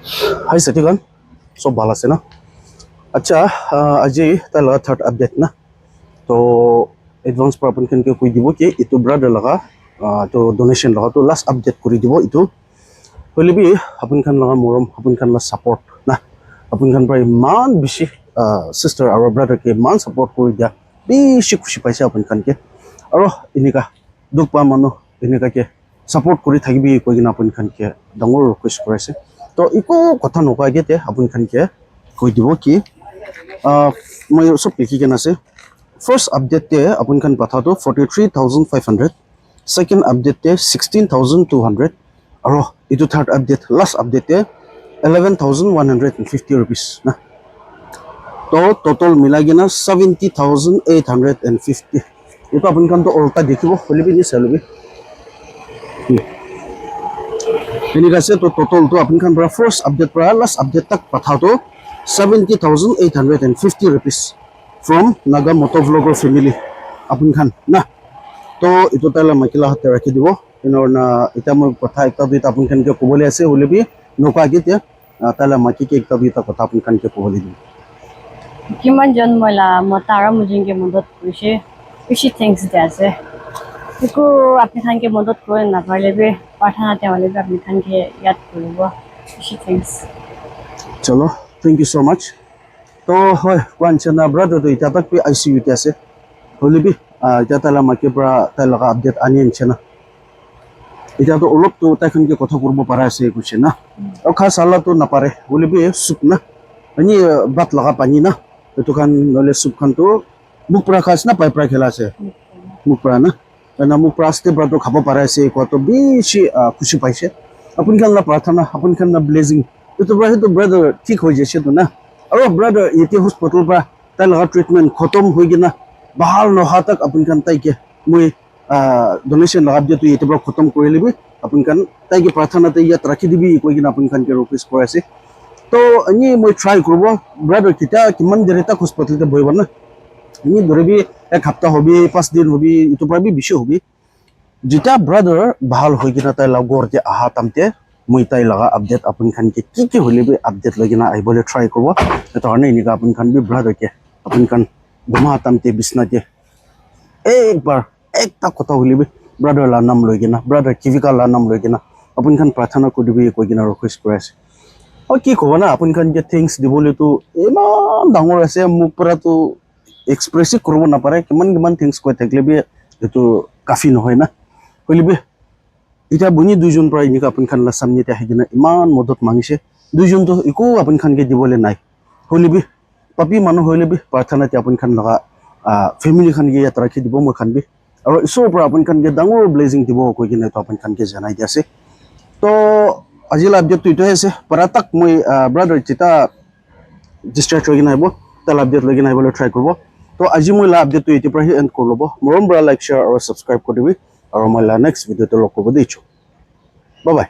Hi Satigan, so bala se na. अच्छा আজি ता लगा थर्ड अपडेट ना तो एडवांस पर अपन कन के कोई दिबो कि इतो ब्रदर लगा तो डोनेशन लगा तो लास्ट अपडेट करी दिबो इतो पहले भी अपन कन लगा मोरम अपन कन ला सपोर्ट ना अपन कन पर मान बिशी सिस्टर और ब्रदर के मान सपोर्ट करी दिया बिशी खुशी पाइसे अपन कन के और इनिका दुख पा मानो इनिका के सपोर्ट करी থাকিবি कोई ना अपन कन के डंगोर रिक्वेस्ट कराइसे तो इको कथा नका गेते अपन कन के कोई दिबो कि मैं सब लिखी के ना से फर्स्ट अपडेट ते अपन कन पथा तो 43,500 सेकंड अपडेट ते 16,200 और इतो थर्ड अपडेट लास्ट अपडेट ते 11,150 रुपीस ना तो टोटल मिला के ना 70,850 इतो अपन कन तो उल्टा देखिबो बोले भी नहीं सलबी इनका से तो टोटल तो अपन कन पर फर्स्ट अपडेट पर लास्ट अपडेट तक पथा तो 70,850 rupees from Naga Motor Vlogger family अपन खान ना तो इतो ताला माइकला हाते राखि दिबो इनर ना इता म कथा एकता दुइता अपन खान के कोबले আছে होले भी नका गेते ताला माइकि के एकता दुइता कथा अपन खान के कोबले दिबो किमान जन्मला मतारा मुजिंगे मदद কৰিছে বেশি থ্যাঙ্কস দে আছে इको আপনি খান के मदद করে না পারলে भी পাঠানা তেমলে আপনি খান के याद করব বেশি থ্যাঙ্কস चलो थैंक यू सो मच तो হয় কোয়ানচনা ব্রাদার তো ইতা তক পি আইসিইউ তে আছে होले भी इता ताला माइकि পৰা ताला আপডেট আনি আনছে না इता तो অলপ তো তাইখন के কথা করব পারা আছে কইছে না और खास साला तो ना पारे होले भी सुप ना अनि बात लगा पानी ना तो खान नले सुप खान तो मुख পৰা खास ना पाइप পৰা खेला আছে मुख পৰা ना ना मुख পৰা आस्ते ब्रा तो खाबो पारा আছে को तो बेसी खुशी पाइছে अपन खान ला प्रार्थना अपन खान ला ब्लेसिंग तो ब्रा तो ब्रदर ठीक हो जैसे तो ना और ब्रदर ये हॉस्पिटल पर ता लगा ट्रीटमेंट खत्म हो गया बाहर नहा तक अपन खान ताई के मुई डोनेशन लगा दिए तो ये बड़ा खत्म कर लेबी अपन खान ताई के प्रार्थना ते यात राखी दिबी कोई कि अपन खान के रिक्वेस्ट कराइसे तो अनि मुई ट्राई करब ब्रदर किता किमान देर तक हॉस्पिटल ते बइबा ना अनि धरे भी एक हफ्ता होबी 5 दिन होबी इतो पर भी बिशे होबी जिता ब्रदर भाल होई कि ना ताई लगोर के आहा तमते मुई ताई लगा अपडेट अपन खान के होले भी अपडेट लगिना आई बोले ट्राई करब तो हने इनिका अपन खान भी ब्रदर के अपन खान घुमा तमते बिसना के एक बार एक ता कथा होले भी ब्रदर ला नाम लगिना ब्रदर किविका ला नाम लगिना अपन खान प्रार्थना कर दिबी कोइ किना रिक्वेस्ट कराइसे और की कहबा ना अपन खान के थैंक्स दिबोले तो इमान डांगर আছে मुख পৰা तो एक्सप्रेस करब ना पारे किमान थैंक्स কৈ থাকলে भी तो काफी নহয় ना होले भी इटा बुनी दुइजन पर इनिका अपन खान ला सामने ते आहिना इमान मदद मांगिसे दुइजन तो इको अपन खान के दिबोले नाय होले भी पापी मानु होले भी प्रार्थना ते अपन खान लगा फैमिली खान के यात्रा के दिबो म खान भी और इसो पर अपन खान के डांगर ब्लेसिंग दिबो कोइ किने तो अपन खान के जनाइ दियासे तो আজিলা আপডেট তো ইটোহে আছে পৰা তাক মই ব্ৰাদাৰ চিতা ডিস্ট্ৰাক্ট হৈ কিনে আহিব তাল আপডেট লৈ কিনে আহিবলৈ ট্ৰাই কৰিব তো আজি মই লা আপডেটটো ইটোৰ পৰা এণ্ড কৰি ল'ব মৰম পৰা লাইক শ্বেয়াৰ আৰু ছাবস্ক্ৰাইব কৰি দিবি আৰু মই লা নেক্সট ভিডিঅ'টো লগ কৰিব দিছোঁ বাই বাই